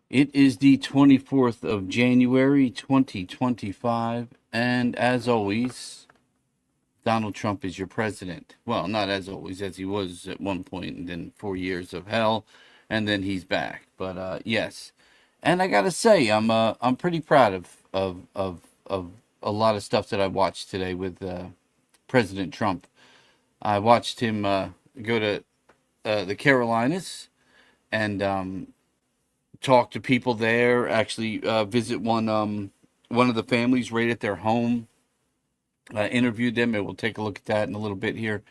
It is the 24th of January, 2025, and as always, Donald Trump is your president. Well, not as always, as he was at one point, and then 4 years of hell, and then he's back. But yes, and I gotta say, I'm pretty proud of a lot of stuff that I watched today with President Trump. I watched him go to the Carolinas and talk to people there. Actually, visit one of the families right at their home. Interviewed them, and we'll take a look at that in a little bit here.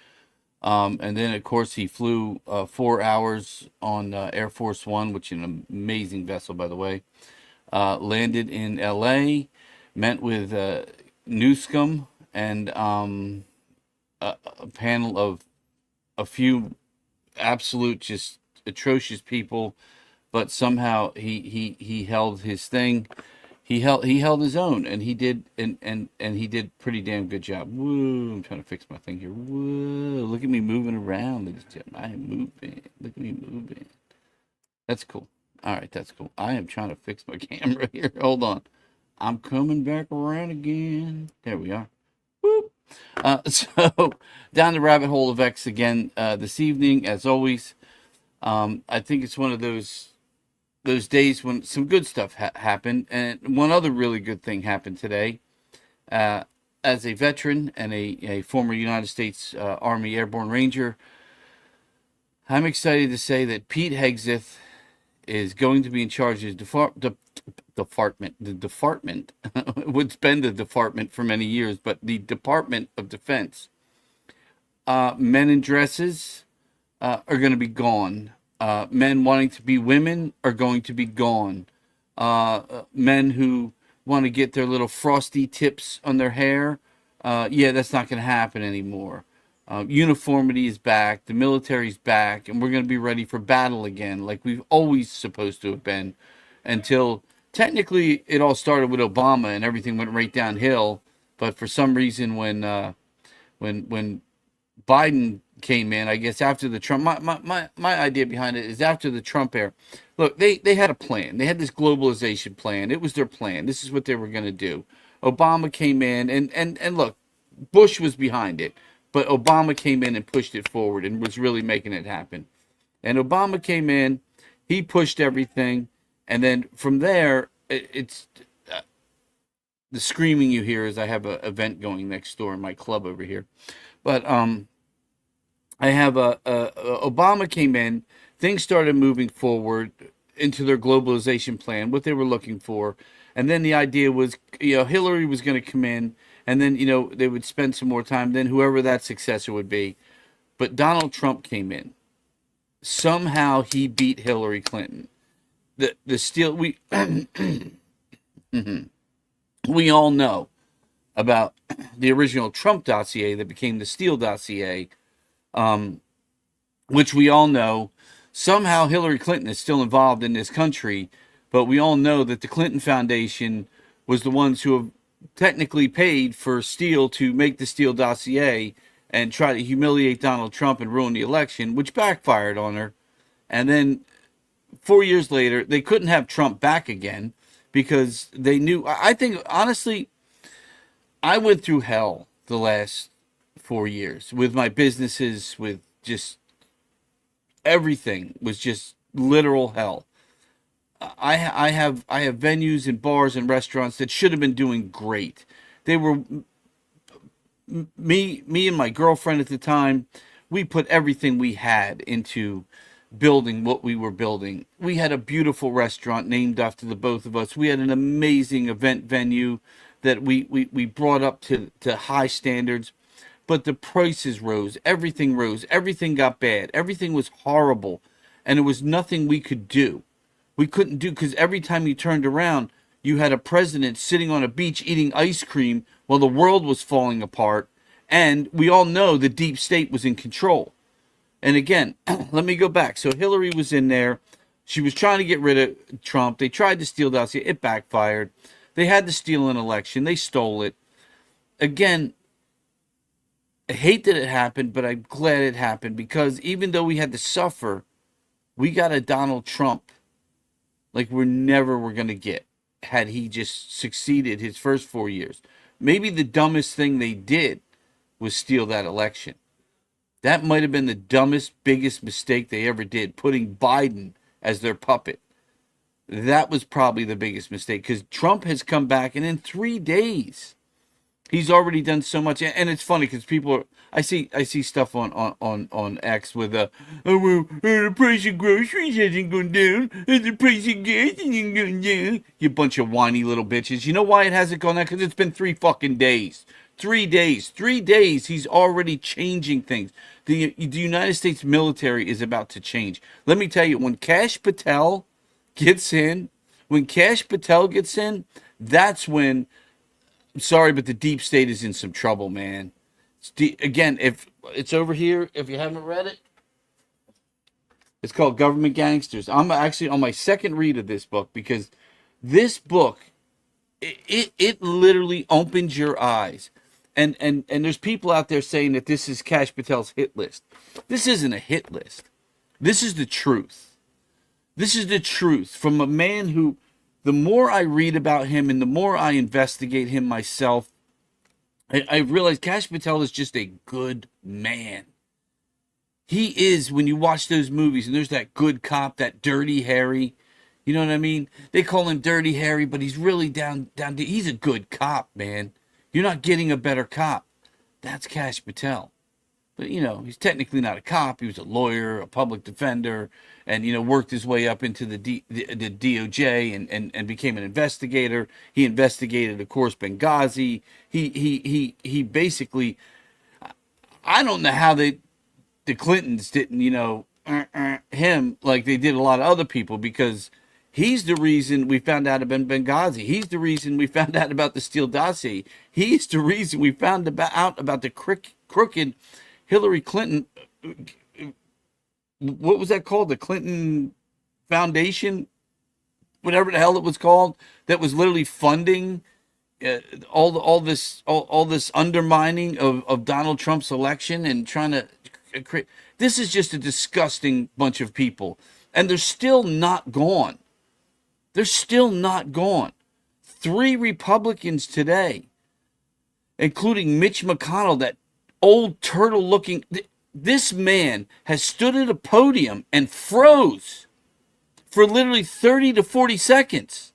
And then, of course, he flew 4 hours on Air Force One, which is an amazing vessel, by the way. Landed in L.A., met with Newscomb and a panel of a few absolute just atrocious people, but somehow he held his thing. He held his own, and he did and he did pretty damn good job. Woo! I'm trying to fix my thing here. Whoa! Look at me moving around, ladies and gentlemen. I am moving. Look at me moving. That's cool. All right, that's cool. I am trying to fix my camera here. Hold on. I'm coming back around again. There we are. Whoop. So down the rabbit hole of X again this evening, as always. I think it's one of those days when some good stuff happened, and one other really good thing happened today. Uh, as a veteran and a former United States Army Airborne Ranger, I'm excited to say that Pete Hegseth is going to be in charge of department. The department would been the department for many years, but the Department of Defense. Men in dresses are going to be gone. Men wanting to be women are going to be gone. Men who want to get their little frosty tips on their hair, yeah, that's not going to happen anymore. Uniformity is back, the military's back, and we're going to be ready for battle again, like we've always supposed to have been, until technically it all started with Obama and everything went right downhill. But for some reason, when Biden came in, I guess after the Trump, my idea behind it is after the Trump era. Look, they had a plan. They had this globalization plan. It was their plan. This is what they were going to do. Obama came in, and look, Bush was behind it, but Obama came in and pushed it forward and was really making it happen. And Obama came in, he pushed everything, and then from there, it's the screaming you hear is I have an event going next door in my club over here, but I have Obama came in, things started moving forward into their globalization plan, what they were looking for, and then the idea was, Hillary was going to come in, and then they would spend some more time. Then whoever that successor would be, but Donald Trump came in. Somehow he beat Hillary Clinton. The steal we all know about the original Trump dossier that became the Steele dossier, which we all know somehow Hillary Clinton is still involved in this country, but we all know that the Clinton Foundation was the ones who have technically paid for Steele to make the Steele dossier and try to humiliate Donald Trump and ruin the election, which backfired on her. And then 4 years later, they couldn't have Trump back again because they knew. I think, honestly, I went through hell the last 4 years with my businesses, with just everything was just literal hell. I have venues and bars and restaurants that should have been doing great. They were me and my girlfriend at the time. We put everything we had into building what we were building. We had a beautiful restaurant named after the both of us. We had an amazing event venue that we brought up to high standards. But the prices rose, everything got bad, everything was horrible, and there was nothing we could do. We couldn't do, because every time you turned around, you had a president sitting on a beach eating ice cream while the world was falling apart, and we all know the deep state was in control. And again, let me go back. So Hillary was in there. She was trying to get rid of Trump. They tried to steal dossier. It backfired. They had to steal an election. They stole it. Again, I hate that it happened, but I'm glad it happened, because even though we had to suffer, we got a Donald Trump like we're never were going to get had he just succeeded his first 4 years. Maybe the dumbest thing they did was steal that election. That might have been the dumbest, biggest mistake they ever did, putting Biden as their puppet. That was probably the biggest mistake because Trump has come back, and in 3 days, he's already done so much. And it's funny because people are, I see stuff on X with the price of groceries hasn't gone down, and the price of gas hasn't gone down. You bunch of whiny little bitches. You know why it hasn't gone down? Because it's been 3 fucking days. 3 days. 3 days. He's already changing things. The United States military is about to change. Let me tell you, when Kash Patel gets in, that's when, I'm sorry, but the deep state is in some trouble, man. Again, if it's over here, if you haven't read it, it's called Government Gangsters. I'm actually on my second read of this book because this book, it literally opens your eyes. And there's people out there saying that this is Kash Patel's hit list. This isn't a hit list. This is the truth. This is the truth from a man who, the more I read about him and the more I investigate him myself, I realize Kash Patel is just a good man. He is, when you watch those movies, and there's that good cop, that Dirty Harry. You know what I mean? They call him Dirty Harry, but he's really down he's a good cop, man. You're not getting a better cop. That's Kash Patel. But, he's technically not a cop. He was a lawyer, a public defender, and, worked his way up into the DOJ and became an investigator. He investigated, of course, Benghazi. He basically, I don't know how the Clintons didn't, him like they did a lot of other people, because he's the reason we found out about Benghazi. He's the reason we found out about the Steele dossier. He's the reason we found out about the crooked Hillary Clinton. What was that called? The Clinton Foundation, whatever the hell it was called, that was literally funding all this undermining of Donald Trump's election and trying to create. This is just a disgusting bunch of people, and they're still not gone. They're still not gone. 3 Republicans today, including Mitch McConnell, that old turtle-looking. This man has stood at a podium and froze for literally 30 to 40 seconds.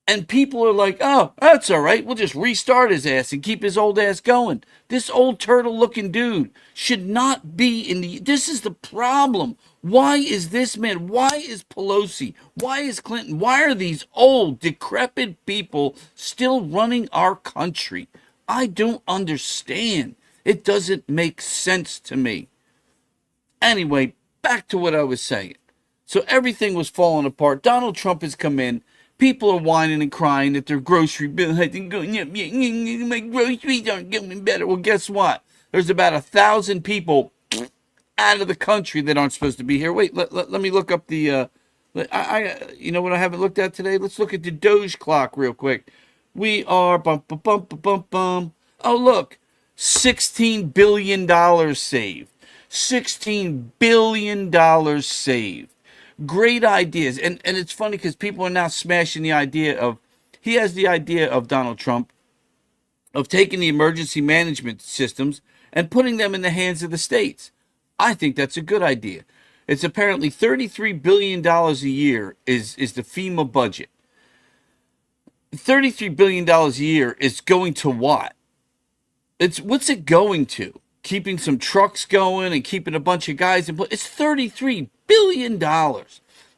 And people are like, oh, that's all right. We'll just restart his ass and keep his old ass going. This old turtle-looking dude should not be in the... This is the problem. Why is this man? Why is Pelosi? Why is Clinton? Why are these old, decrepit people still running our country? I don't understand. It doesn't make sense to me. Anyway, back to what I was saying. So everything was falling apart. Donald Trump has come in. People are whining and crying that their grocery bill hasn't gone up yet. My groceries aren't getting better. Well, guess what? There's about 1,000 people out of the country that aren't supposed to be here. Wait, let me look up the... you know what I haven't looked at today? Let's look at the Doge clock real quick. We are... Oh, look. $16 billion saved. $16 billion saved. Great ideas. And it's funny because people are now smashing the idea of, he has the idea of Donald Trump of taking the emergency management systems and putting them in the hands of the states. I think that's a good idea. It's apparently $33 billion a year is the FEMA budget. $33 billion a year is going to what? What's it going to? Keeping some trucks going and keeping a bunch of guys in place. It's $33 billion.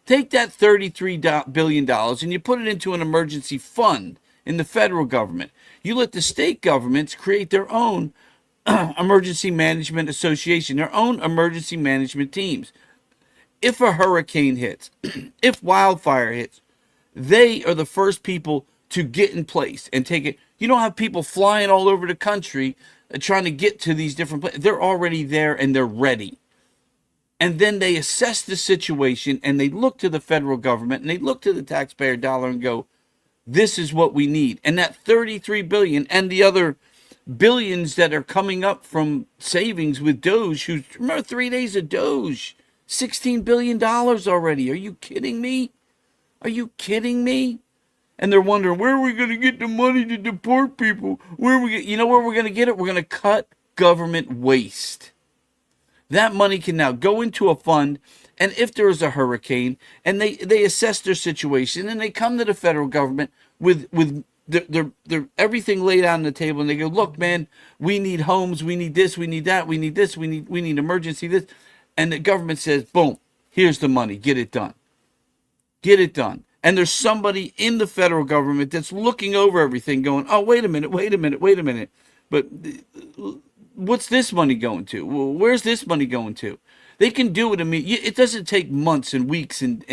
Take that $33 billion and you put it into an emergency fund in the federal government. You let the state governments create their own emergency management association, their own emergency management teams. If a hurricane hits, if wildfire hits, they are the first people to get in place and take it. You don't have people flying all over the country trying to get to these different places. They're already there and they're ready. And then they assess the situation and they look to the federal government and they look to the taxpayer dollar and go, this is what we need. And that $33 billion and the other billions that are coming up from savings with Doge, remember 3 days of Doge, $16 billion already. Are you kidding me? Are you kidding me? And they're wondering, where are we going to get the money to deport people? You know where we're going to get it? We're going to cut government waste. That money can now go into a fund, and if there is a hurricane, and they assess their situation, and they come to the federal government with their everything laid out on the table, and they go, look, man, we need homes, we need this, we need that, we need this, we need emergency this, and the government says, boom, here's the money, get it done. Get it done. And there's somebody in the federal government that's looking over everything going, oh, wait a minute. But what's this money going to? Where's this money going to? They can do it immediately. It doesn't take months and weeks and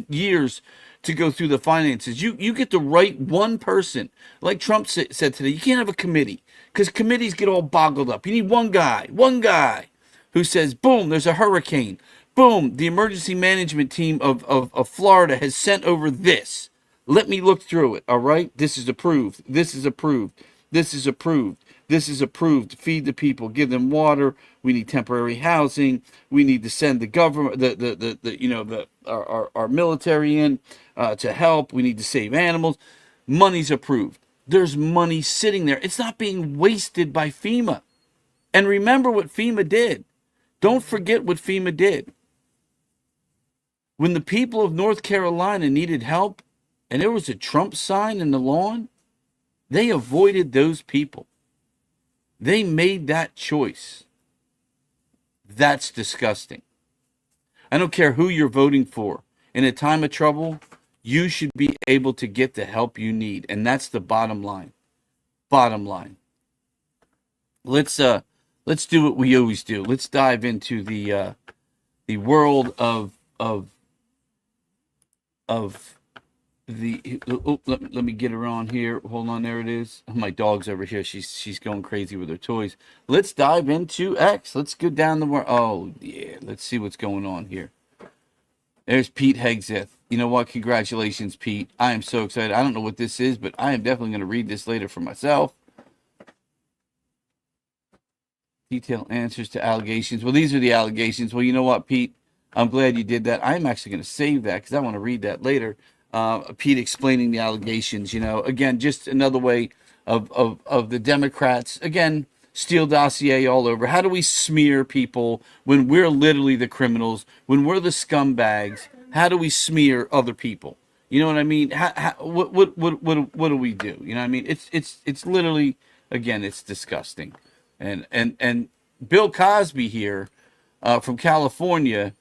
years to go through the finances. You get the right one person. Like Trump said today, you can't have a committee because committees get all boggled up. You need one guy who says, boom, there's a hurricane. Boom, the emergency management team of Florida has sent over this. Let me look through it, all right? This is approved. This is approved. This is approved. This is approved to feed the people, give them water. We need temporary housing. We need to send the government, our military in to help. We need to save animals. Money's approved. There's money sitting there. It's not being wasted by FEMA. And remember what FEMA did. Don't forget what FEMA did. When the people of North Carolina needed help and there was a Trump sign in the lawn, they avoided those people. They made that choice. That's disgusting. I don't care who you're voting for. In a time of trouble, you should be able to get the help you need. And that's the bottom line. Bottom line. Let's do what we always do. Let's dive into the world of the. Let me get her on here. Hold on, there it is. My dog's over here. She's going crazy with her toys. Let's dive into X. Let's go down the world. Oh yeah, let's see what's going on here. There's Pete Hegseth. You know what? Congratulations, Pete. I am so excited. I don't know what this is, but I am definitely going to read this later for myself. Detailed answers to allegations. Well, these are the allegations. Well, you know what, Pete? I'm glad you did that. I'm actually going to save that because I want to read that later. Pete explaining the allegations. You know, again, just another way of the Democrats. Again, Steele dossier all over. How do we smear people when we're literally the criminals? When we're the scumbags? How do we smear other people? You know what I mean? What do we do? You know what I mean? It's literally, again, it's disgusting. And Bill Cosby here from California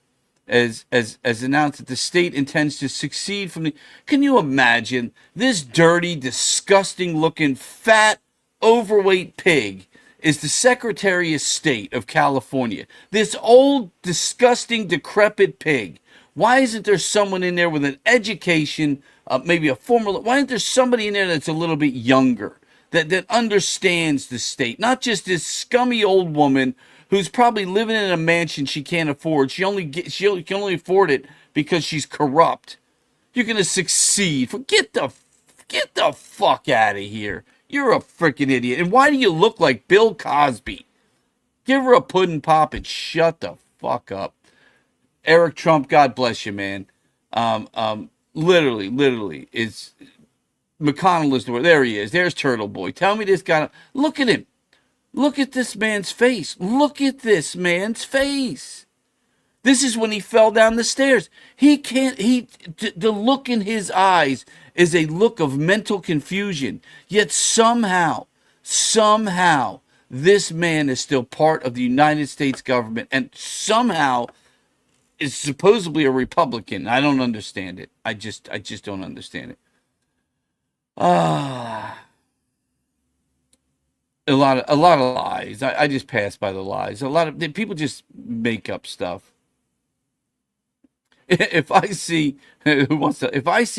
has announced that the state intends to succeed from the. Can you imagine this dirty, disgusting looking, fat, overweight pig is the Secretary of State of California? This old, disgusting, decrepit pig. Why isn't there someone in there with an education, maybe a former? Why isn't there somebody in there that's a little bit younger? That understands the state, not just this scummy old woman who's probably living in a mansion she can't afford. She can only afford it because she's corrupt. You're gonna succeed. Get the fuck out of here. You're a freaking idiot. And why do you look like Bill Cosby? Give her a pudding pop and shut the fuck up. Eric Trump, God bless you, man. Literally is. McConnell is the word. There he is. There's Turtle Boy. Tell me this guy. Look at him. Look at this man's face. Look at this man's face. This is when he fell down the stairs. The look in his eyes is a look of mental confusion. Yet somehow, this man is still part of the United States government and somehow is supposedly a Republican. I don't understand it. I just don't understand it. A lot of lies. I just pass by the lies. A lot of people just make up stuff. If I see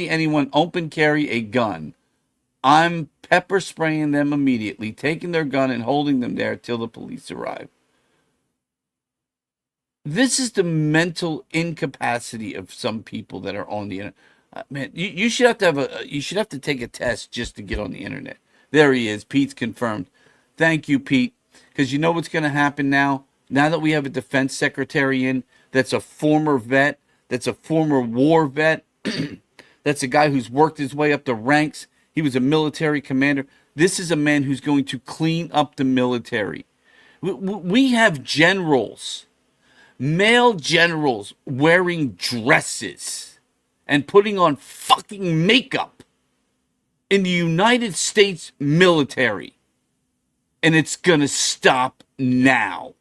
anyone open carry a gun, I'm pepper spraying them immediately, taking their gun and holding them there till the police arrive. This is the mental incapacity of some people that are on the internet. Man, you should have to take a test just to get on the internet. There he is. Pete's confirmed. Thank you, Pete. Because you know what's going to happen now? Now that we have a defense secretary in that's a former vet, that's a former war vet, That's a guy who's worked his way up the ranks. He was a military commander. This is a man who's going to clean up the military. We have generals, male generals, wearing dresses and putting on fucking makeup in the United States military. And it's going to stop now.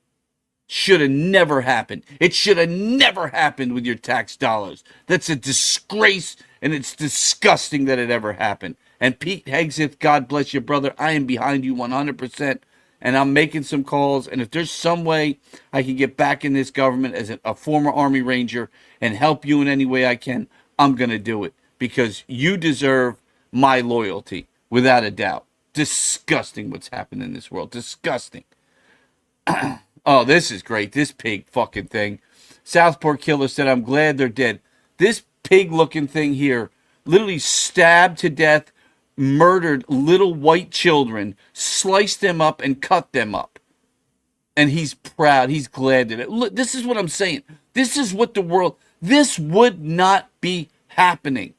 Should have never happened. It should have never happened with your tax dollars. That's a disgrace, and it's disgusting that it ever happened. And Pete Hegseth, God bless you, brother. I am behind you 100%, and I'm making some calls. And if there's some way I can get back in this government as a former Army Ranger and help you in any way I can, I'm going to do it because you deserve my loyalty, without a doubt. Disgusting what's happened in this world. Disgusting. Oh, this is great. This pig fucking thing. Southport Killer said, I'm glad they're dead. This pig-looking thing here literally stabbed to death, murdered little white children, sliced them up, and cut them up. And he's proud. He's glad that it. Look, this is what I'm saying. This is what the world. This would not be happening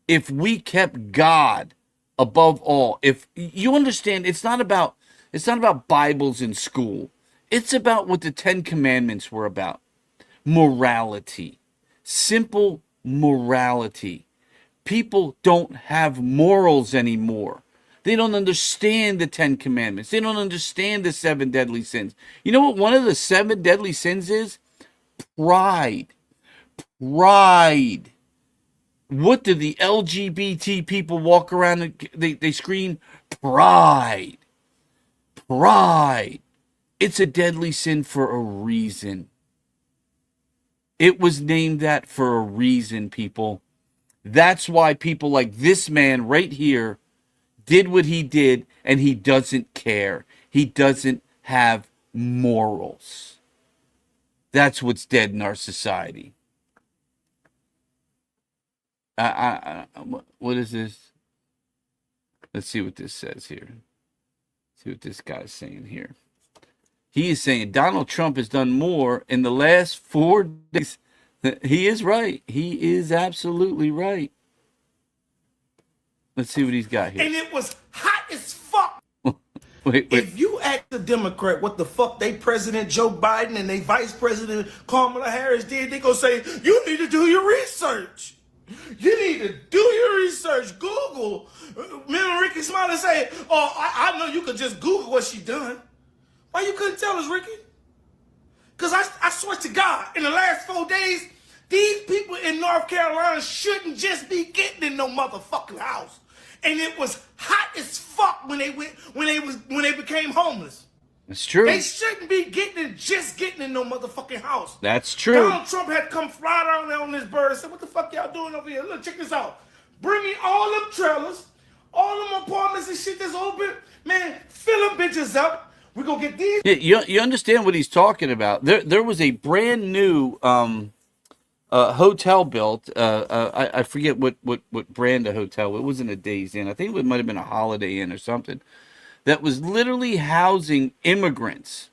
if we kept God above all. If you understand, it's not about Bibles in school. It's about what the Ten Commandments were about. Morality. Simple morality. People don't have morals anymore. They don't understand the Ten Commandments. They don't understand the 7 deadly sins. You know what one of the 7 deadly sins is? Pride. Pride. What do the LGBT people walk around and they scream? Pride. Pride. It's a deadly sin for a reason. It was named that for a reason, people. That's why people like this man right here did what he did, and he doesn't care. He doesn't have morals. That's what's dead in our society. What is this? Let's see what this says here. See what this guy's saying here. He is saying Donald Trump has done more in the last 4 days. He is right. He is absolutely right. Let's see what he's got here. And it was hot as fuck. wait. If you ask the Democrat what the fuck they President Joe Biden and they Vice President Kamala Harris did, they gonna say, you need to do your research. You need to do your research. Google. Me and Ricky Smiley say, oh, I know you could just Google what she done. Why you couldn't tell us, Ricky? Because I swear to God, in the last 4 days, these people in North Carolina shouldn't just be getting in no motherfucking house. And it was hot as fuck when they became homeless. It's true. They shouldn't be getting in no motherfucking house. That's true. Donald Trump had come fly down there on this bird and said, what the fuck y'all doing over here? Look, check this out. Bring me all them trailers, all them apartments and shit that's open. Man, fill them bitches up. We're going to get these. Yeah, you understand what he's talking about. There was a brand new hotel built. I forget what brand of hotel. It wasn't a Days Inn. I think it might have been a Holiday Inn or something. That was literally housing immigrants.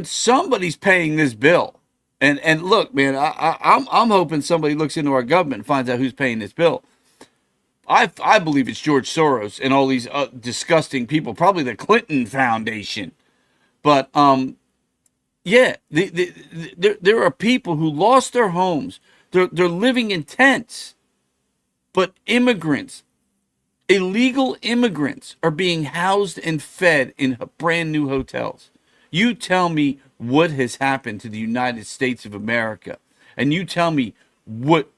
Somebody's paying this bill. And look, man, I'm hoping somebody looks into our government and finds out who's paying this bill. I believe it's George Soros and all these disgusting people, probably the Clinton Foundation. But yeah, there are people who lost their homes. They're living in tents. But immigrants, illegal immigrants, are being housed and fed in brand new hotels. You tell me what has happened to the United States of America. And you tell me what,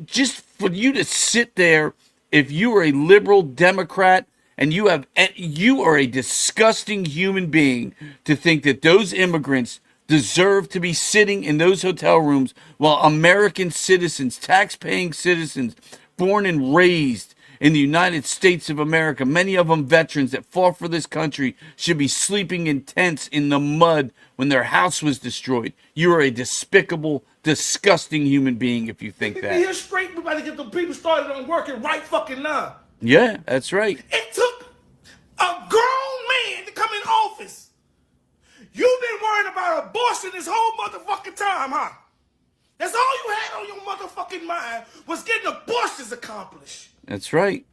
just for you to sit there, if you are a liberal Democrat and you are a disgusting human being to think that those immigrants deserve to be sitting in those hotel rooms while American citizens, tax-paying citizens, born and raised in the United States of America, many of them veterans that fought for this country, should be sleeping in tents in the mud when their house was destroyed. You are a despicable, disgusting human being if you think that. Here straight, we about to get the people started on working right fucking now. Yeah, that's right. It took a grown man to come in office. You've been worrying about abortion this whole motherfucking time, huh? That's all you had on your motherfucking mind was getting abortions accomplished. That's right.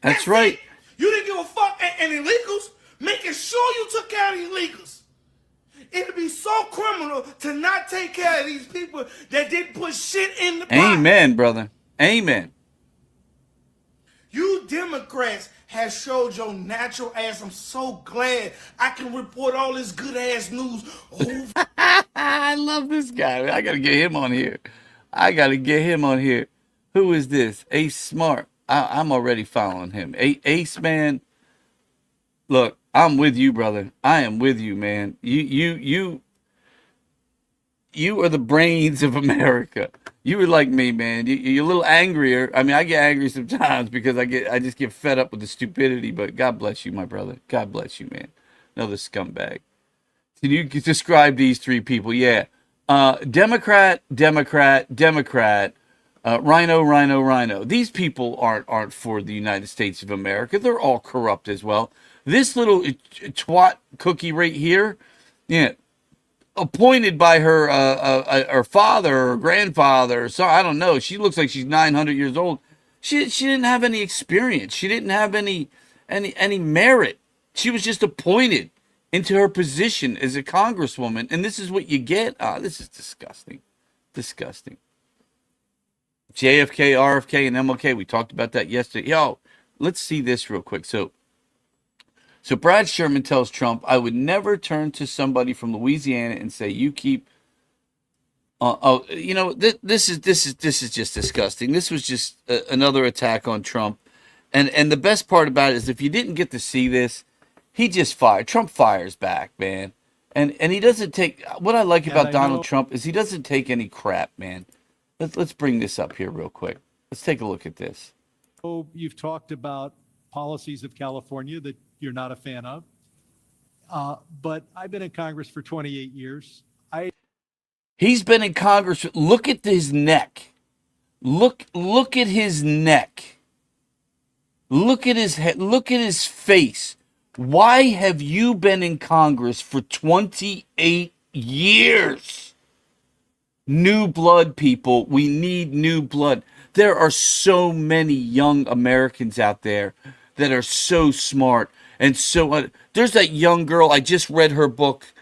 That's That's right. it. You didn't give a fuck. And illegals, making sure you took care of the illegals. It'd be so criminal to not take care of these people that didn't put shit in the pot. Amen, brother. Amen. You Democrats have showed your natural ass. I'm so glad I can report all this good ass news. I love this guy. I got to get him on here. I got to get him on here. Who is this? Ace Smart. I'm already following him. Ace, man. Look, I'm with you, brother. I am with you, man. You are the brains of America. You were like me, man. You're a little angrier. I mean, I get angry sometimes because I just get fed up with the stupidity. But God bless you, my brother. God bless you, man. Another scumbag. Can you describe these three people? Yeah, Democrat, Democrat, Democrat, Rhino, Rhino, Rhino. These people aren't for the United States of America. They're all corrupt as well. This little twat cookie right here, yeah, appointed by her father or grandfather, so I don't know. She looks like she's 900 years old. She didn't have any experience. She didn't have any merit. She was just appointed into her position as a congresswoman, and this is what you get. This is disgusting. Disgusting. JFK, RFK, and MLK. We talked about that yesterday. Yo, let's see this real quick. So Brad Sherman tells Trump, I would never turn to somebody from Louisiana and say, you keep, this is just disgusting. This was just another attack on Trump. And the best part about it is if you didn't get to see this, he just fired. Trump fires back, man. And he doesn't take, what I like about Donald Trump is he doesn't take any crap, man. Let's bring this up here real quick. Let's take a look at this. Oh, you've talked about policies of California that you're not a fan of. But I've been in Congress for 28 years. He's been in Congress. Look at his neck. Look at his neck. Look at his head. Look at his face. Why have you been in Congress for 28 years? New blood, people. We need new blood. There are so many young Americans out there that are so smart. And so there's that young girl. I just read her book.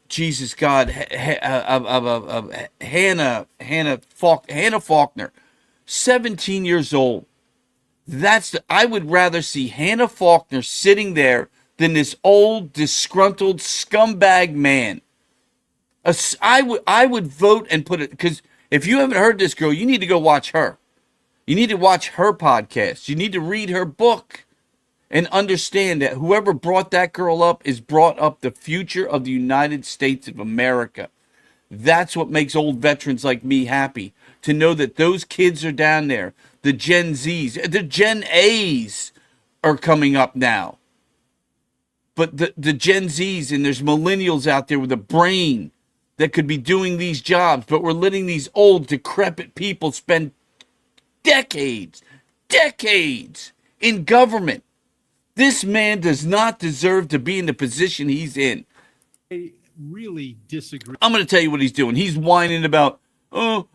Jesus God, Hannah Faulkner, 17 years old. I would rather see Hannah Faulkner sitting there than this old disgruntled scumbag man. I would vote and put it, because if you haven't heard this girl, you need to go watch her. You need to watch her podcast. You need to read her book. And understand that whoever brought that girl up is brought up the future of the United States of America. That's what makes old veterans like me happy, to know that those kids are down there. The Gen Zs, the Gen As are coming up now. But the Gen Zs, and there's millennials out there with a brain that could be doing these jobs, but we're letting these old, decrepit people spend decades in government. This man does not deserve to be in the position he's in. I really disagree. I'm going to tell you what he's doing. He's whining about, oh,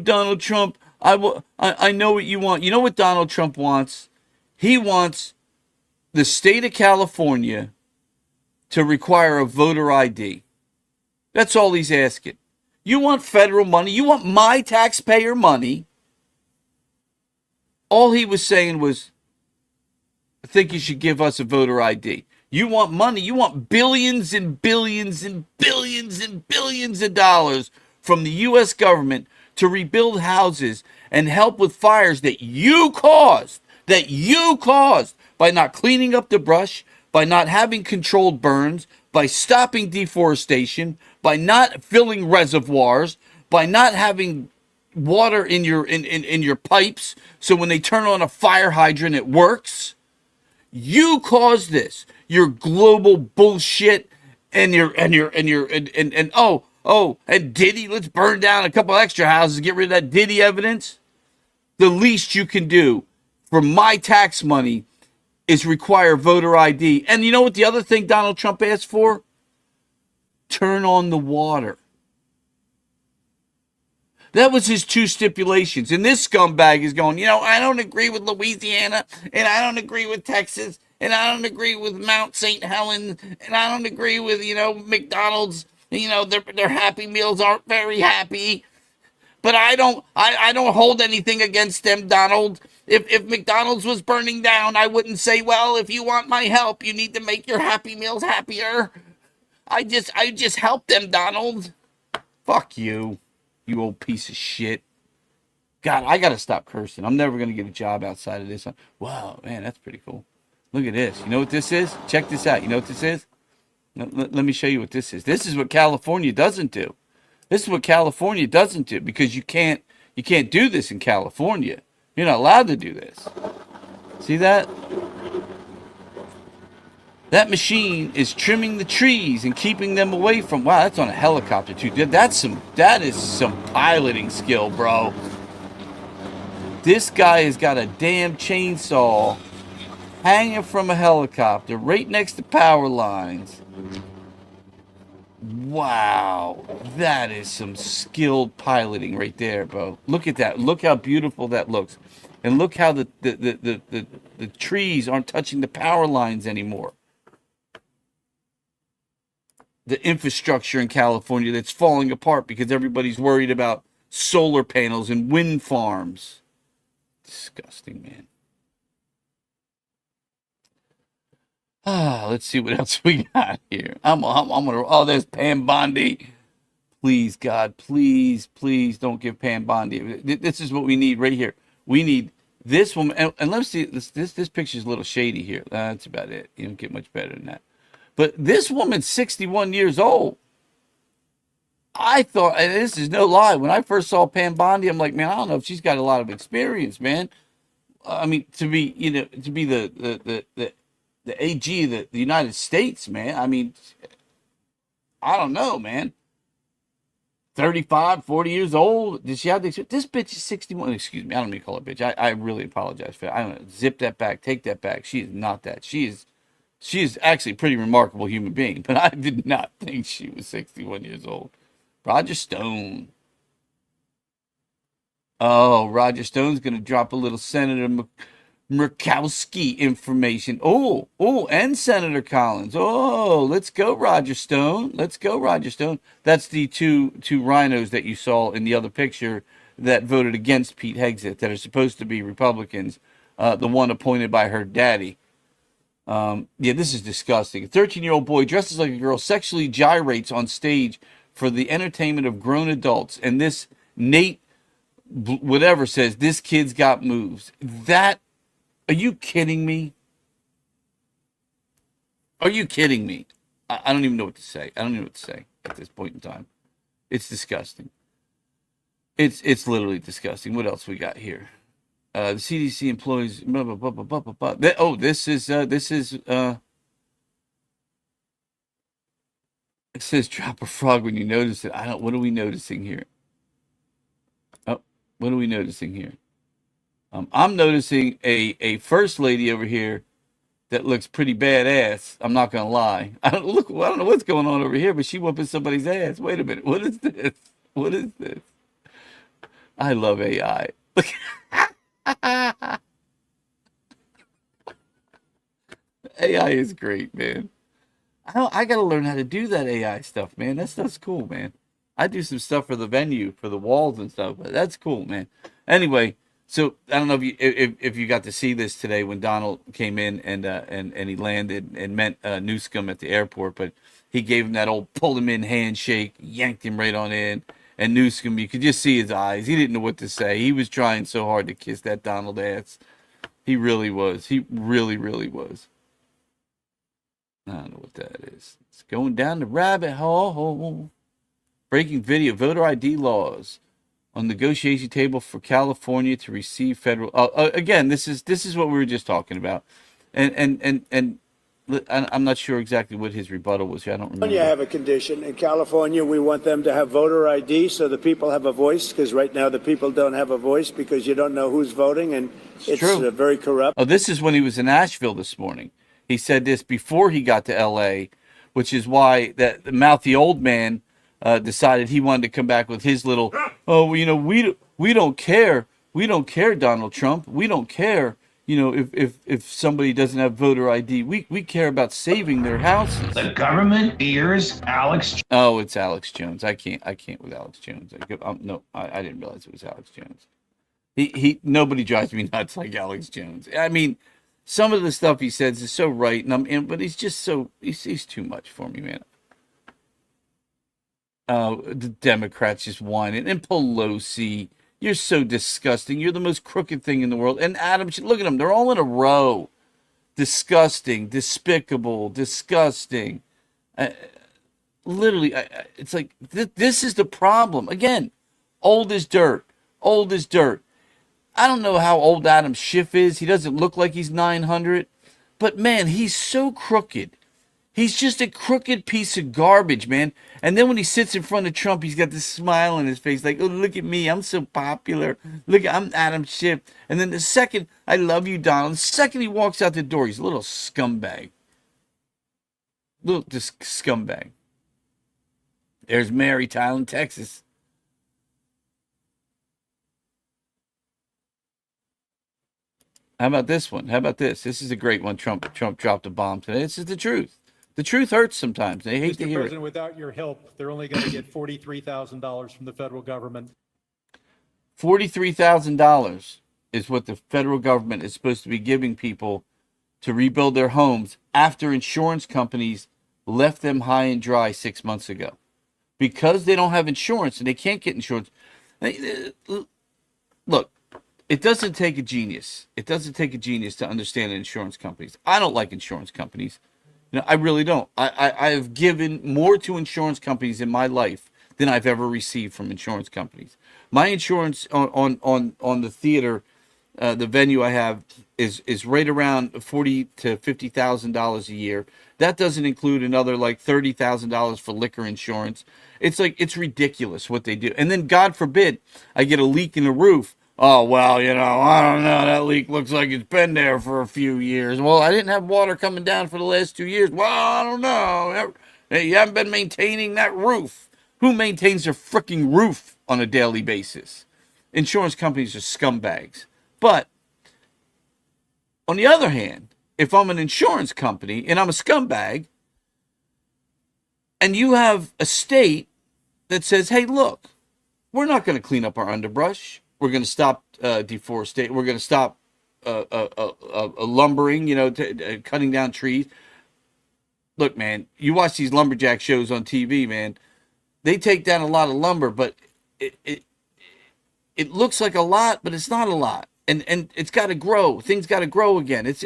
Donald Trump. I know what you want. You know what Donald Trump wants? He wants the state of California to require a voter ID. That's all he's asking. You want federal money? You want my taxpayer money? All he was saying was, I think you should give us a voter ID. You want money. You want billions and billions and billions and billions of dollars from the U.S. government to rebuild houses and help with fires that you caused by not cleaning up the brush, by not having controlled burns, by stopping deforestation, by not filling reservoirs, by not having water in your pipes so when they turn on a fire hydrant it works. You caused this. Your global bullshit and Diddy, let's burn down a couple extra houses and get rid of that Diddy evidence. The least you can do for my tax money is require voter ID. And you know what the other thing Donald Trump asked for? Turn on the water. That was his two stipulations. And this scumbag is going, I don't agree with Louisiana, and I don't agree with Texas, and I don't agree with Mount St. Helens, and I don't agree with, McDonald's. Their Happy Meals aren't very happy. But I don't hold anything against them, Donald. If McDonald's was burning down, I wouldn't say, well, if you want my help, you need to make your Happy Meals happier. I just help them, Donald. Fuck you, you old piece of shit. God, I gotta stop cursing. I'm never gonna get a job outside of this. Wow, man, that's pretty cool. Look at this. You know what this is? Check this out. You know what this is? Let me show you what this is. This is what California doesn't do. This is what California doesn't do, because you can't do this in California. You're not allowed to do this. See that? That machine is trimming the trees and keeping them away from. Wow, that's on a helicopter too. That is some piloting skill, bro. This guy has got a damn chainsaw hanging from a helicopter right next to power lines. Wow, that is some skilled piloting right there, bro. Look at that. Look how beautiful that looks. And look how the trees aren't touching the power lines anymore. The infrastructure in California that's falling apart because everybody's worried about solar panels and wind farms. Disgusting, man. Let's see what else we got here. I'm gonna. Oh, there's Pam Bondi. Please, God, please don't give Pam Bondi. This is what we need right here. We need this woman. And let's see. This picture's a little shady here. That's about it. You don't get much better than that. But this woman's 61 years old. I thought, and this is no lie, when I first saw Pam Bondi, I'm like, man, I don't know if she's got a lot of experience, man. I mean, to be the AG of the United States, man. I mean, I don't know, man. 35, 40 years old. Did she have this bitch is 61. Excuse me. I don't mean to call her bitch. I really apologize for that. I don't know. Zip that back. Take that back. She is not that. She is actually a pretty remarkable human being, but I did not think she was 61 years old. Roger Stone. Oh, Roger Stone's going to drop a little Senator Murkowski information. Oh, and Senator Collins. Oh, let's go, Roger Stone. Let's go, Roger Stone. That's the two rhinos that you saw in the other picture that voted against Pete Hegseth, that are supposed to be Republicans. The one appointed by her daddy. Yeah, this is disgusting. A 13-year-old boy dresses like a girl sexually gyrates on stage for the entertainment of grown adults. And this Nate whatever says, this kid's got moves. Are you kidding me? Are you kidding me? I don't even know what to say. I don't know what to say at this point in time. It's disgusting. It's literally disgusting. What else we got here? The CDC employs blah, blah, blah, blah, blah, blah. This is it says drop a frog when you notice it. What are we noticing here? What are we noticing here? I'm noticing a first lady over here that looks pretty badass. I'm not gonna lie. I don't know what's going on over here, but she whooping somebody's ass. Wait a minute. What is this? What is this? I love AI. Look. AI is great, man. I gotta learn how to do that AI stuff, man. That stuff's cool, man. I do some stuff for the venue, for the walls and stuff, but that's cool, man. Anyway, so I don't know if you got to see this today when Donald came in and he landed and met Newsome at the airport, but he gave him that old pull him in handshake, yanked him right on in, and Newsome, you could just see his eyes. He didn't know what to say. He was trying so hard to kiss that Donald ass. He really was. He really, really was. I don't know what that is. It's going down the rabbit hole. Breaking video, voter ID laws on negotiation table for California to receive federal. Again, this is what we were just talking about, and I'm not sure exactly what his rebuttal was here. I don't remember. You have a condition in California. We want them to have voter ID so the people have a voice, because right now the people don't have a voice because you don't know who's voting, and it's very corrupt. Oh, this is when he was in Asheville this morning. He said this before he got to L.A., which is why that the mouthy old man decided he wanted to come back with his little, oh, well, we don't care. We don't care, Donald Trump. We don't care. If somebody doesn't have voter ID, we care about saving their houses. The government ears Alex. Oh, it's Alex Jones. I can't with Alex Jones. No, I didn't realize it was Alex Jones. Nobody drives me nuts like Alex Jones. I mean, some of the stuff he says is so right, but he's just he's too much for me, man. The Democrats just whining, and Pelosi, you're so disgusting. You're the most crooked thing in the world. And Adam, look at them. They're all in a row. Disgusting, despicable, disgusting. Literally, it's like, this is the problem. Again, old as dirt. Old as dirt. I don't know how old Adam Schiff is. He doesn't look like he's 900. But, man, he's so crooked. He's just a crooked piece of garbage, man. And then when he sits in front of Trump, he's got this smile on his face like, oh, look at me. I'm so popular. Look, I'm Adam Schiff. And then the second, I love you, Donald. The second he walks out the door, he's a little scumbag. Little scumbag. There's Mary Tyler, Texas. How about this one? How about this? This is a great one. Trump dropped a bomb today. This is the truth. The truth hurts sometimes. They hate to hear President, it. without your help, they're only going to get $43,000 from the federal government. $43,000 is what the federal government is supposed to be giving people to rebuild their homes after insurance companies left them high and dry 6 months ago. Because they don't have insurance and they can't get insurance. Look, it doesn't take a genius. It doesn't take a genius to understand insurance companies. I don't like insurance companies. I really don't. I have given more to insurance companies in my life than I've ever received from insurance companies. My insurance on the theater, the venue I have, is right around $40,000 to $50,000 a year. That doesn't include another like $30,000 for liquor insurance. It's ridiculous what they do. And then God forbid I get a leak in the roof. Oh, well, I don't know. That leak looks like it's been there for a few years. Well, I didn't have water coming down for the last 2 years. Well, I don't know. You haven't been maintaining that roof. Who maintains their freaking roof on a daily basis? Insurance companies are scumbags. But on the other hand, if I'm an insurance company and I'm a scumbag, and you have a state that says, hey, look, we're not going to clean up our underbrush. We're going to stop deforestation. We're going to stop lumbering, cutting down trees. Look, man, you watch these lumberjack shows on TV, man. They take down a lot of lumber, but it looks like a lot, but it's not a lot. And it's got to grow. Things got to grow again. It's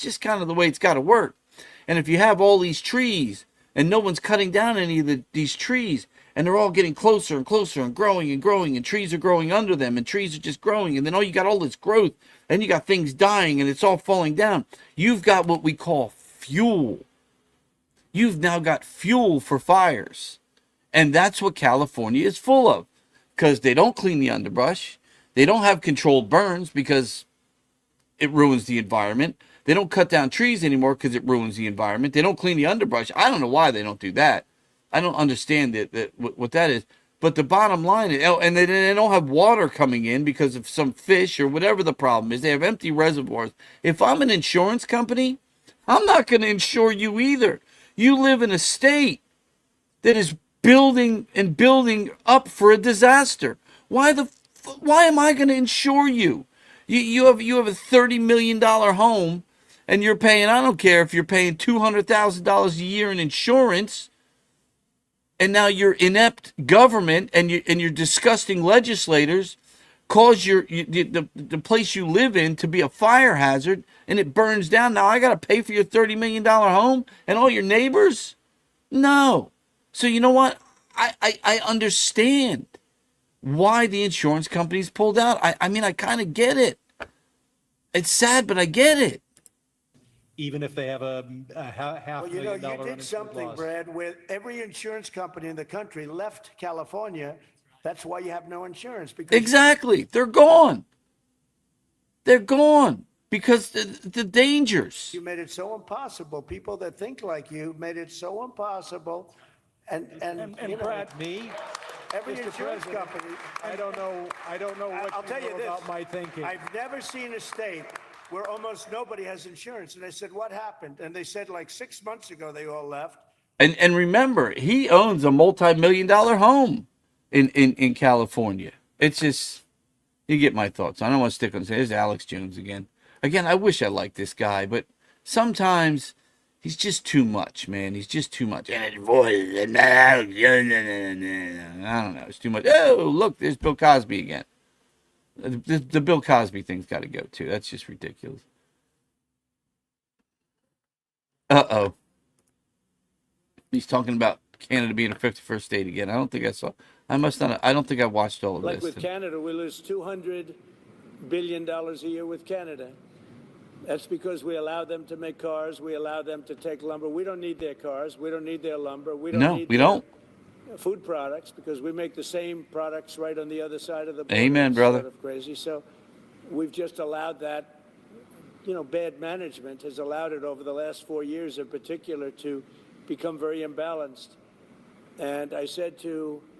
just kind of the way it's got to work. And if you have all these trees and no one's cutting down any of these trees, and they're all getting closer and closer and growing, and trees are growing under them, and trees are just growing, and then you got all this growth, and you got things dying, and it's all falling down. You've got what we call fuel. You've now got fuel for fires. And that's what California is full of, because they don't clean the underbrush. They don't have controlled burns because it ruins the environment. They don't cut down trees anymore because it ruins the environment. They don't clean the underbrush. I don't know why they don't do that. I don't understand what that is. But the bottom line is, and they don't have water coming in because of some fish or whatever the problem is. They have empty reservoirs. If I'm an insurance company, I'm not going to insure you either. You live in a state that is building up for a disaster. Why am I going to insure you? You have a $30 million home, and you're paying, I don't care if you're paying $200,000 a year in insurance. And now your inept government and your disgusting legislators cause the place you live in to be a fire hazard, and it burns down. Now I got to pay for your $30 million home and all your neighbors? No. So you know what? I understand why the insurance companies pulled out. I mean, I kind of get it. It's sad, but I get it. Even if they have a half Well, million dollar you did something, loss. Brad, where every insurance company in the country left California. That's why you have no insurance. Because Exactly. They're gone. They're gone because the dangers. you made it so impossible. People that think like you made it so impossible. And And you know, Brad, me, every Mr. insurance President, company. I don't know what I'll tell you this about my thinking. I've never seen a state where almost nobody has insurance. And I said, what happened? And they said like 6 months ago they all left. And remember, he owns a multi-million-dollar home in California. It's just, you get my thoughts. I don't want to stick on this. There's Alex Jones again. Again, I wish I liked this guy, but sometimes he's just too much, man. He's just too much. And his voice, I don't know. It's too much. Oh, look, there's Bill Cosby again. The Bill Cosby thing's got to go too. That's just ridiculous. Uh-oh. He's talking about Canada being a 51st state again. I don't think I saw. I must not. I don't think I watched all of Like this. with Canada, we lose $200 billion a year with Canada. That's because we allow them to make cars. We allow them to take lumber. We don't need their cars. We don't need their lumber. We don't need we their don't. food products because we make the same products right on the other side of the border. Amen, It's brother. Sort of crazy. So we've just allowed that. You know, bad management has allowed it over the last 4 years in particular to become very imbalanced. And I said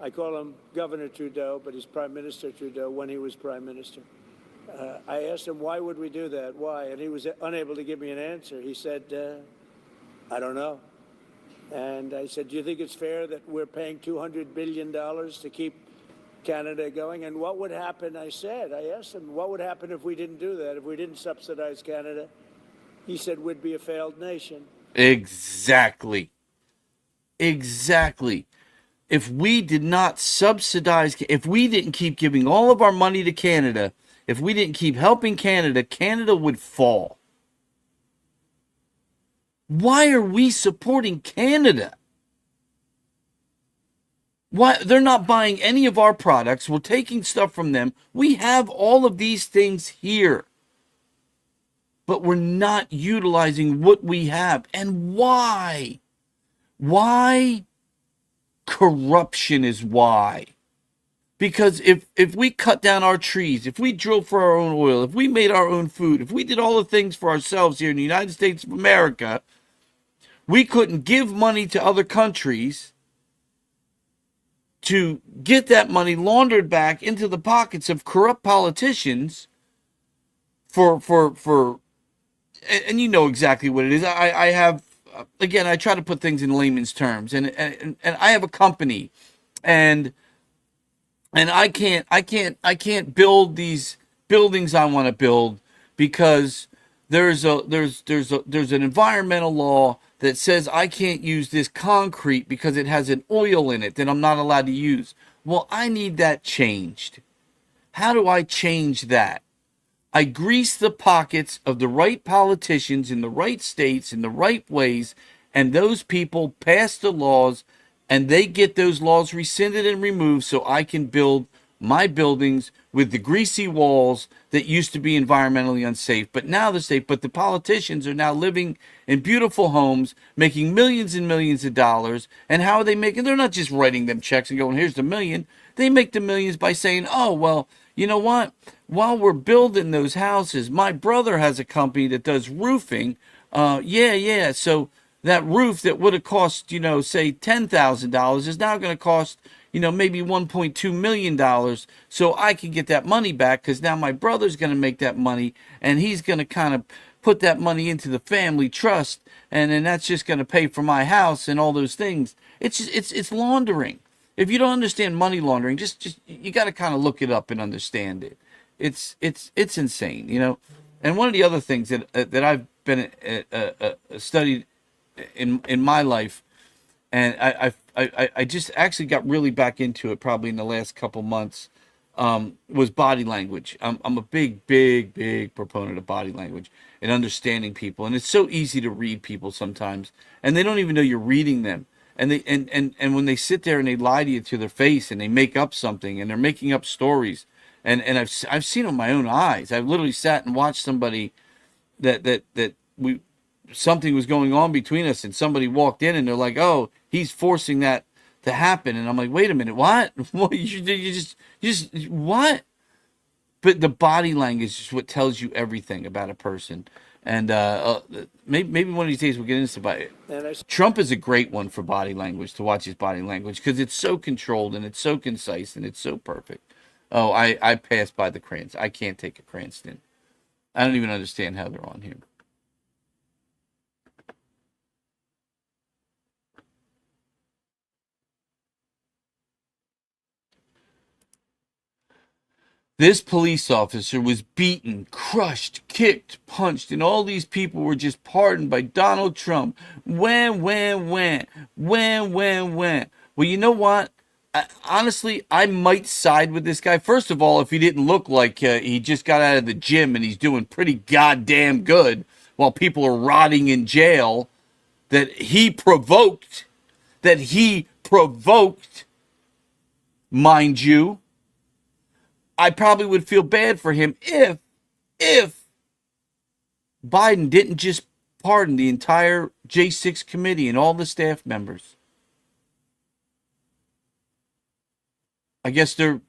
I call him Governor Trudeau, but he's Prime Minister Trudeau when he was Prime Minister. I asked him, why would we do that? Why? And he was unable to give me an answer. He said, I don't know. And I said, do you think it's fair that we're paying $200 billion to keep Canada going? And what would happen, I asked him, what would happen if we didn't do that, if we didn't subsidize Canada? He said, we'd be a failed nation. Exactly. Exactly. If we did not subsidize, if we didn't keep giving all of our money to Canada, if we didn't keep helping Canada, Canada would fall. Why are we supporting Canada? Why they're not buying any of our products? We're taking stuff from them. We have all of these things here. But we're not utilizing what we have. And why? Why? Corruption is why. Because if we cut down our trees, if we drill for our own oil, if we made our own food, if we did all the things for ourselves here in the United States of America, we couldn't give money to other countries to get that money laundered back into the pockets of corrupt politicians and you know exactly what it is. I have, again, I try to put things in layman's terms, and I have a company, and I can't build these buildings I want to build because there's an environmental law that says I can't use this concrete because it has an oil in it that I'm not allowed to use. Well, I need that changed. How do I change that? I grease the pockets of the right politicians in the right states in the right ways, and those people pass the laws, and they get those laws rescinded and removed so I can build my buildings with the greasy walls that used to be environmentally unsafe. But now but the politicians are now living in beautiful homes, making millions and millions of dollars. And how are they making? They're not just writing them checks and going, here's the million. They make the millions by saying, oh, well, you know what? While we're building those houses, my brother has a company that does roofing. So that roof that would have cost, say $10,000 is now going to cost, maybe $1.2 million. So I can get that money back because now my brother's going to make that money and he's going to kind of put that money into the family trust. And then that's just going to pay for my house and all those things. It's laundering. If you don't understand money laundering, just you got to kind of look it up and understand it. It's insane, And one of the other things that I've been studied in my life, and I just actually got really back into it probably in the last couple months, was body language. I'm a big proponent of body language and understanding people, and it's so easy to read people sometimes, and they don't even know you're reading them. And they and when they sit there and they lie to you to their face and they make up something and they're making up stories, and I've seen it with my own eyes. I've literally sat and watched somebody that something was going on between us, and somebody walked in and they're like, oh, he's forcing that to happen, and I'm like, wait a minute, what? What you just what? But the body language is what tells you everything about a person. And maybe one of these days we'll get into it. And I Trump is a great one for body language, to watch his body language, because it's so controlled and it's so concise and it's so perfect. Oh, I pass by the Cranston. I can't take a Cranston. I don't even understand how they're on here. This police officer was beaten, crushed, kicked, punched, and all these people were just pardoned by Donald Trump. When. Well, you know what? Honestly, I might side with this guy. First of all, if he didn't look like he just got out of the gym and he's doing pretty goddamn good while people are rotting in jail, that he provoked, mind you, I probably would feel bad for him if Biden didn't just pardon the entire J6 committee and all the staff members. I guess they're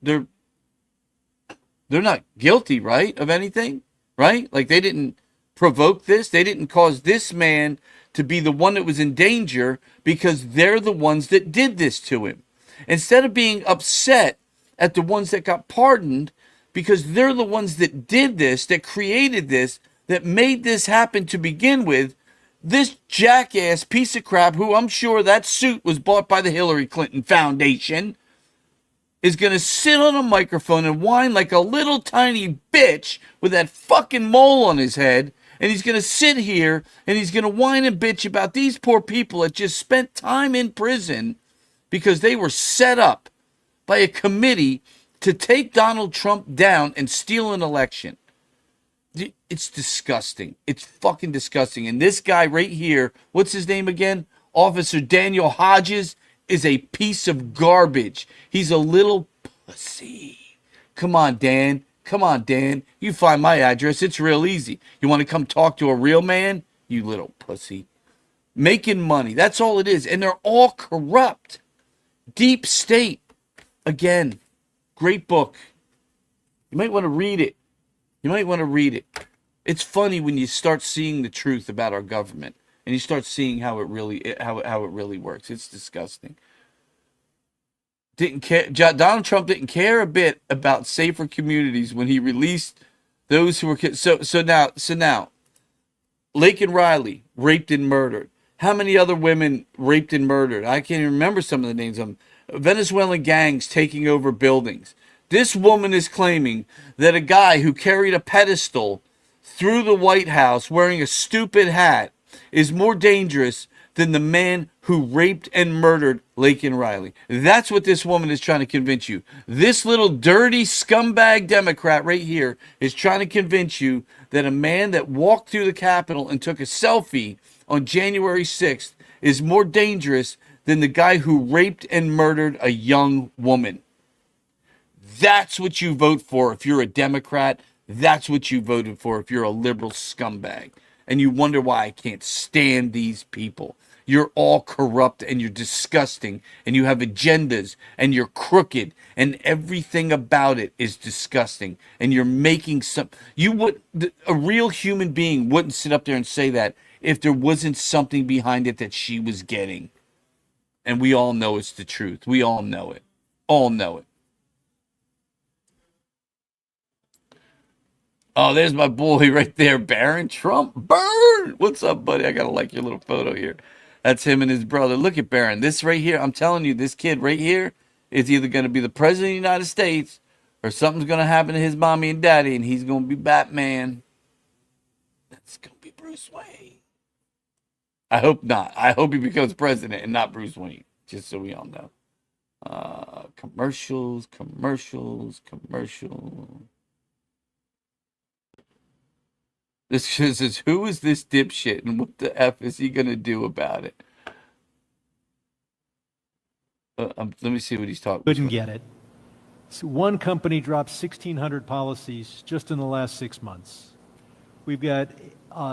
not guilty, right, of anything, right? Like, they didn't provoke this. They didn't cause this man to be the one that was in danger, because they're the ones that did this to him. Instead of being upset at the ones that got pardoned, because they're the ones that did this, that created this, that made this happen to begin with, this jackass piece of crap, who I'm sure that suit was bought by the Hillary Clinton Foundation, is going to sit on a microphone and whine like a little tiny bitch with that fucking mole on his head. And he's going to sit here and he's going to whine and bitch about these poor people that just spent time in prison because they were set up by a committee to take Donald Trump down and steal an election. It's disgusting. It's fucking disgusting. And this guy right here, what's his name again? Officer Daniel Hodges, is a piece of garbage. He's a little pussy. Come on, Dan. Come on, Dan. You find my address. It's real easy. You want to come talk to a real man? You little pussy. Making money. That's all it is. And they're all corrupt. Deep State. Again, great book. You might want to read it. It's funny when you start seeing the truth about our government and you start seeing how it really works. It's disgusting. Didn't care. Donald Trump didn't care a bit about safer communities when he released those who were so now Laken Riley raped and murdered. How many other women raped and murdered? I can't even remember some of the names of them. Venezuelan gangs taking over buildings. This woman is claiming that a guy who carried a pedestal through the White House wearing a stupid hat is more dangerous than the man who raped and murdered Laken Riley. That's what this woman is trying to convince you. This little dirty scumbag Democrat right here is trying to convince you that a man that walked through the Capitol and took a selfie on January 6th is more dangerous than the guy who raped and murdered a young woman. That's what you vote for if you're a Democrat. That's what you voted for if you're a liberal scumbag. And you wonder why I can't stand these people. You're all corrupt and you're disgusting and you have agendas and you're crooked and everything about it is disgusting. And you're making a real human being wouldn't sit up there and say that if there wasn't something behind it that she was getting. And we all know it's the truth. We all know it. All know it. Oh, there's my boy right there, Barron Trump. Burn! What's up, buddy? I gotta like your little photo here. That's him and his brother. Look at Barron. This right here, I'm telling you, this kid right here is either going to be the president of the United States or something's going to happen to his mommy and daddy, and he's going to be Batman. That's going to be Bruce Wayne. I hope not. I hope he becomes president and not Bruce Wayne, just so we all know. Commercials. This says, who is this dipshit and what the F is he going to do about it? Let me see what he's talking about. Couldn't get it. So one company dropped 1,600 policies just in the last 6 months. We've got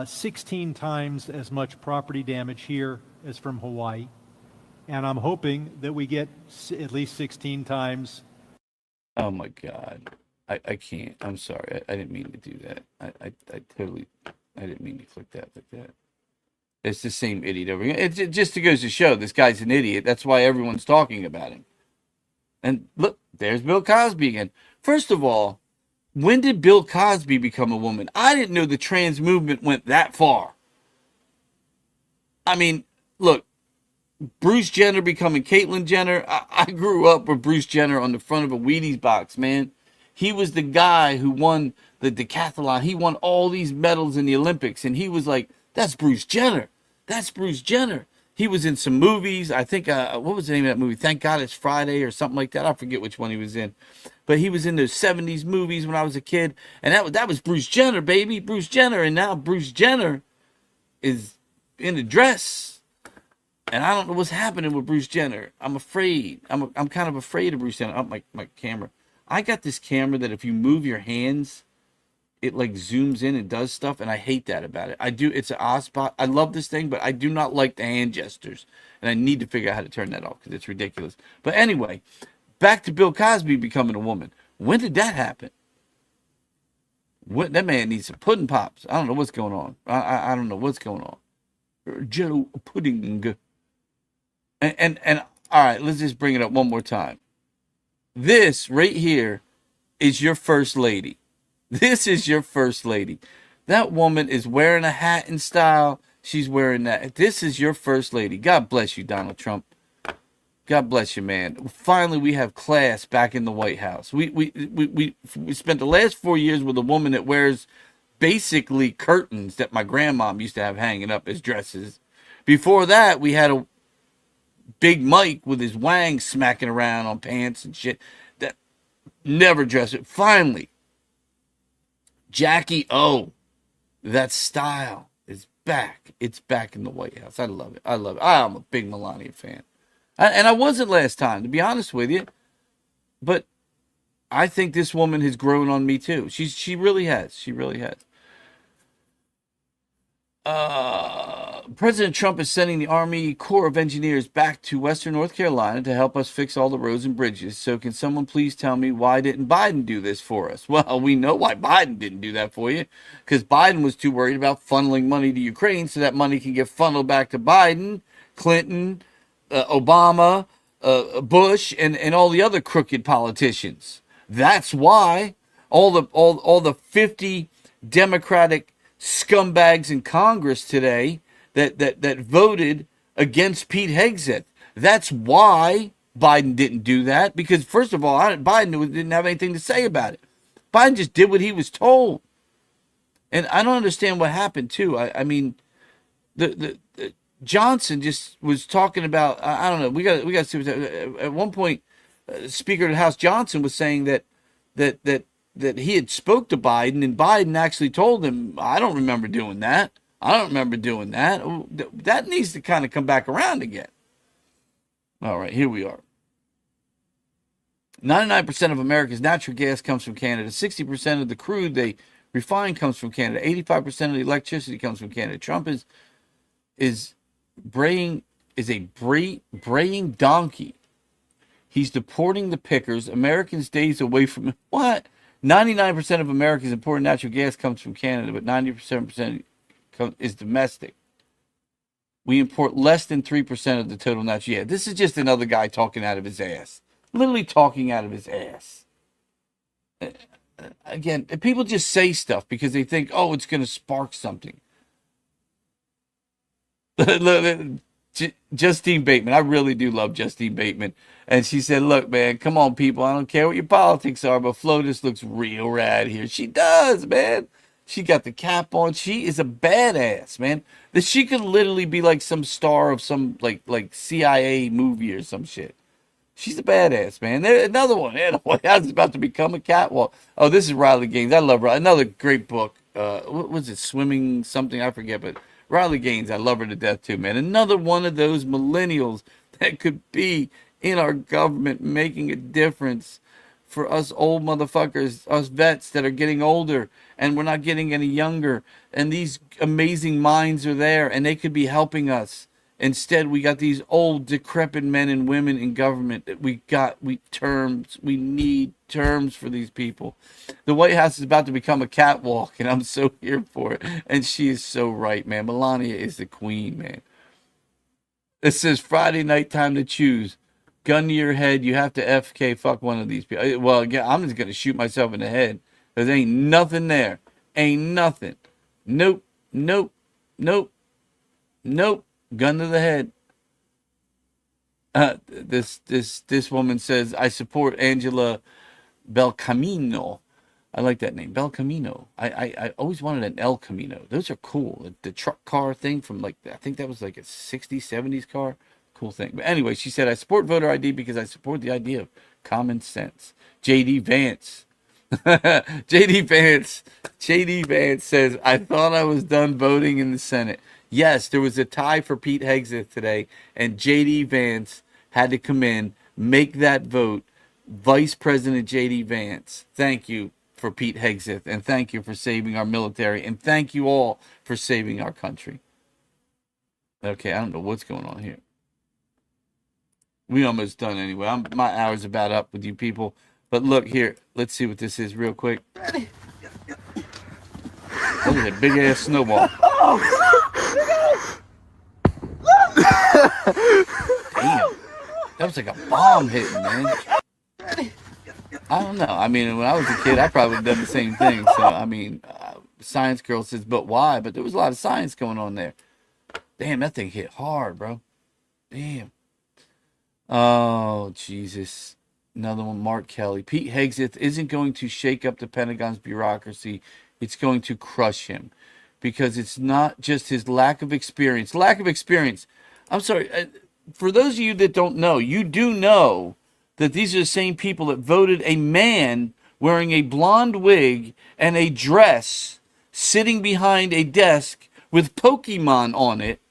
16 times as much property damage here as from Hawaii. And I'm hoping that we get at least 16 times. Oh, my God. I can't. I'm sorry. I didn't mean to do that. I totally. I didn't mean to click that like that. It's the same idiot over again. It just goes to show this guy's an idiot. That's why everyone's talking about him. And look, there's Bill Cosby again. First of all, when did Bill Cosby become a woman? I didn't know the trans movement went that far. I mean, look, Bruce Jenner becoming Caitlyn Jenner. I grew up with Bruce Jenner on the front of a Wheaties box, man. He was the guy who won the decathlon. He won all these medals in the Olympics. And he was like, that's Bruce Jenner. That's Bruce Jenner. He was in some movies. I think, what was the name of that movie? Thank God It's Friday or something like that. I forget which one he was in. But he was in those 70s movies when I was a kid. And that was Bruce Jenner, baby. Bruce Jenner. And now Bruce Jenner is in a dress. And I don't know what's happening with Bruce Jenner. I'm afraid. I'm kind of afraid of Bruce Jenner. Oh, my camera. I got this camera that if you move your hands, it like zooms in and does stuff, and I hate that about it. I do. It's an Osbot. I love this thing, but I do not like the hand gestures, and I need to figure out how to turn that off because it's ridiculous. But anyway, back to Bill Cosby becoming a woman. When did that happen? That man needs some pudding pops. I don't know what's going on. I don't know what's going on. Jello pudding. And all right, let's just bring it up one more time. This right here is your first lady. This is your first lady. That woman is wearing a hat in style. She's wearing that. This is your first lady. God bless you, Donald Trump. God bless you, man. Finally, we have class back in the White House. We spent the last 4 years with a woman that wears basically curtains that my grandmom used to have hanging up as dresses. Before that, we had a Big Mike with his wang smacking around on pants and shit. That never dressed it. Finally, Jackie O, that style is back. It's back in the White House. I love it. I love it. I'm a big Melania fan. And I wasn't last time, to be honest with you. But I think this woman has grown on me too. She really has. She really has. President Trump is sending the Army Corps of Engineers back to Western North Carolina to help us fix all the roads and bridges. So can someone please tell me why didn't Biden do this for us? Well, we know why Biden didn't do that for you. Because Biden was too worried about funneling money to Ukraine so that money can get funneled back to Biden, Clinton, Obama, Bush, and all the other crooked politicians. That's why all the 50 Democratic scumbags in Congress today that voted against Pete Hegseth. That's why Biden didn't do that, because first of all, Biden didn't have anything to say about it. Biden just did what he was told. And I don't understand what happened too. I mean, the Johnson just was talking about, I don't know. We got to see at one point, Speaker of the House Johnson was saying that he had spoke to Biden, and Biden actually told him, I don't remember doing that. I don't remember doing that. That needs to kind of come back around again. All right, here we are. 99% of America's natural gas comes from Canada. 60% of the crude they refine comes from Canada. 85% of the electricity comes from Canada. Trump is a braying donkey. He's deporting the pickers. Americans days away from what? 99% of America's imported natural gas comes from Canada, but 97% is domestic. We import less than 3% of the total natural gas. This is just another guy talking out of his ass. Literally talking out of his ass. Again, people just say stuff because they think, oh, it's going to spark something. Justine Bateman. I really do love Justine Bateman. And she said, look, man, come on, people. I don't care what your politics are, but FLOTUS looks real rad here. She does, man. She got the cap on. She is a badass, man. That she could literally be like some star of some like CIA movie or some shit. She's a badass, man. There's another one. The White House is about to become a catwalk. Oh, this is Riley Gaines. I love Riley. Another great book. What was it? Swimming something? I forget, but Riley Gaines, I love her to death too, man. Another one of those millennials that could be in our government making a difference for us old motherfuckers, us vets that are getting older and we're not getting any younger. And these amazing minds are there and they could be helping us. Instead, we got these old decrepit men and women in government that we need terms for these people. The White House is about to become a catwalk, and I'm so here for it. And she is so right, man. Melania is the queen, man. It says Friday night time to choose. Gun to your head. You have to FK fuck one of these people. Well, again, I'm just going to shoot myself in the head. There ain't nothing there. Ain't nothing. Nope. Nope. Nope. Nope. Gun to the head. This woman says, I support Angela Belcamino. I like that name, Belcamino. I always wanted an El Camino. Those are cool. The truck car thing from like, I think that was like a 60s, 70s car. Cool thing. But anyway, she said, I support voter ID because I support the idea of common sense. JD Vance. JD Vance says, I thought I was done voting in the Senate. Yes, there was a tie for Pete Hegseth today, and JD Vance had to come in, make that vote. Vice President JD Vance, thank you for Pete Hegseth, and thank you for saving our military, and thank you all for saving our country. Okay, I don't know what's going on here. We almost done anyway. My hour's about up with you people. But look here, let's see what this is real quick. Look at that big ass snowball. Damn. That was like a bomb hitting, man. I don't know. I mean, when I was a kid, I probably would have done the same thing. So, I mean, Science Girl says, but why? But there was a lot of science going on there. Damn, that thing hit hard, bro. Damn. Oh, Jesus. Another one, Mark Kelly. Pete Hegseth isn't going to shake up the Pentagon's bureaucracy. It's going to crush him. Because it's not just his lack of experience. Lack of experience. I'm sorry. For those of you that don't know, you do know that these are the same people that voted a man wearing a blonde wig and a dress sitting behind a desk with Pokemon on it,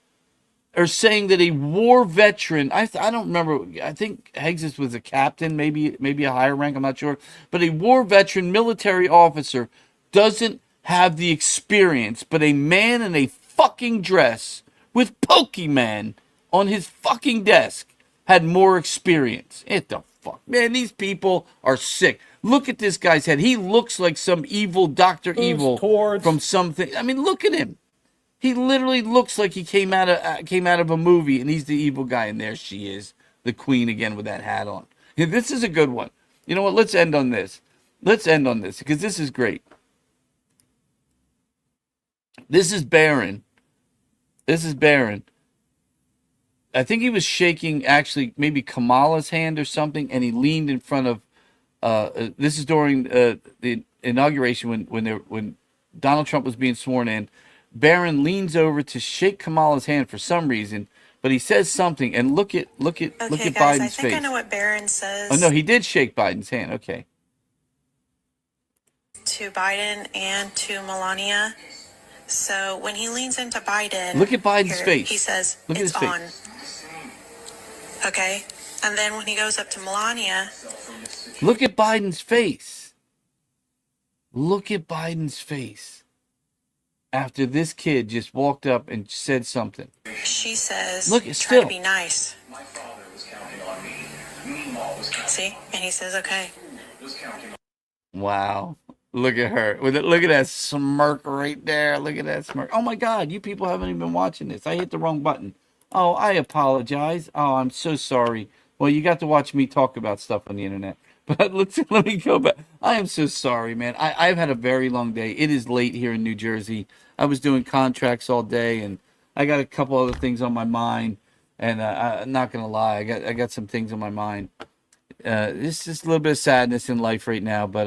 or saying that a war veteran, I don't remember, I think Hegseth was a captain, maybe a higher rank, I'm not sure, but a war veteran military officer doesn't have the experience, but a man in a fucking dress with Pokemon on his fucking desk had more experience. What the fuck? Man, these people are sick. Look at this guy's head. He looks like some evil Dr. Evil from something. I mean, look at him. He literally looks like he came out of a movie, and he's the evil guy. And there she is, the queen again with that hat on. Yeah, this is a good one. You know what? Let's end on this. Let's end on this because this is great. This is Barron. This is Barron. I think he was shaking actually maybe Kamala's hand or something, and he leaned in front of. This is during the inauguration when Donald Trump was being sworn in. Barron leans over to shake Kamala's hand for some reason, but he says something, and look at guys, Biden's I think face. I know what Barron says. Oh no, he did shake Biden's hand. Okay. To Biden and to Melania. So when he leans into Biden, Look at Biden's here, face. He says Look at it's his on. face. Okay, and then when he goes up to Melania, Look at Biden's face. Look at Biden's face. After this kid just walked up and said something. she says, Look, try still. to be nice. See? And he says, okay. Wow. Look at her. Look at that smirk right there. Look at that smirk. Oh my God, you people haven't even been watching this. I hit the wrong button. Oh, I apologize. Oh, I'm so sorry. Well, you got to watch me talk about stuff on the internet. But let me go back. I am so sorry, man. I've had a very long day. It is late here in New Jersey. I was doing contracts all day, and I got a couple other things on my mind. And I'm not gonna lie, I got some things on my mind. It's just a little bit of sadness in life right now, but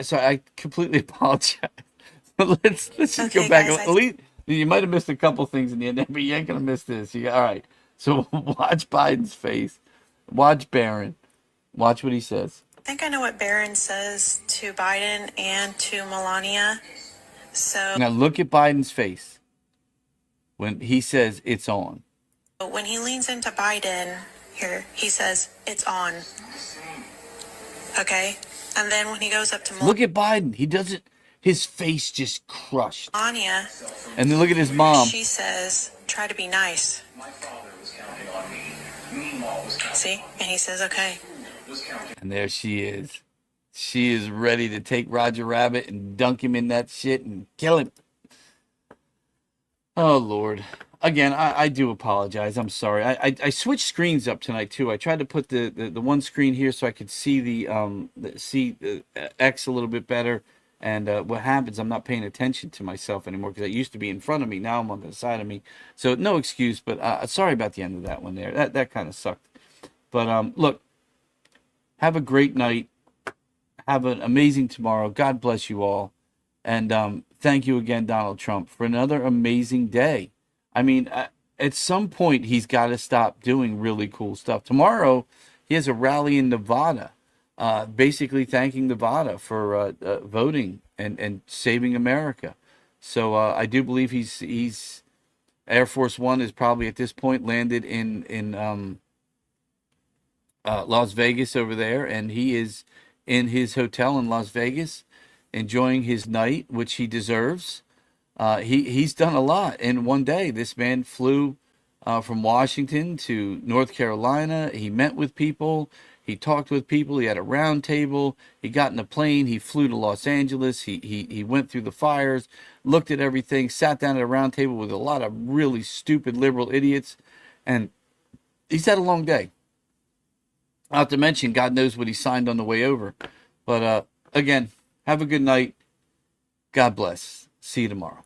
so I completely apologize. But let's just Okay, go back. guys, At least you might have missed a couple things in the end, but you ain't gonna miss this. All right. So watch Biden's face. Watch Barron. Watch what he says. I think I know what Barron says to Biden and to Melania. So Now look at Biden's face when he says it's on. when he leans into Biden, here, he says it's on. Okay, and then when he goes up to Look at Biden. He doesn't. His face just crushed. Melania, And then look at his mom. she says, try to be nice. See? And he says, okay. And there she is. She is ready to take Roger Rabbit and dunk him in that shit and kill him. Oh, Lord. Again, I do apologize. I'm sorry. I switched screens up tonight, too. I tried to put the one screen here so I could see the X a little bit better. And what happens, I'm not paying attention to myself anymore because it used to be in front of me. Now I'm on the side of me. So no excuse, but sorry about the end of that one there. That kind of sucked. But look, have a great night. Have an amazing tomorrow. God bless you all. And thank you again, Donald Trump, for another amazing day. I mean, at some point, he's got to stop doing really cool stuff. Tomorrow, he has a rally in Nevada, basically thanking Nevada for voting and saving America. So I do believe he's Air Force One is probably at this point landed in Las Vegas over there, and he is in his hotel in Las Vegas enjoying his night, which he deserves. He's done a lot in one day. This man flew from Washington to North Carolina. He met with people. He talked with people. He had a round table. He got in a plane. He flew to Los Angeles. He went through the fires, looked at everything, sat down at a round table with a lot of really stupid liberal idiots. And he's had a long day. Not to mention, God knows what he signed on the way over. But again, have a good night. God bless. See you tomorrow.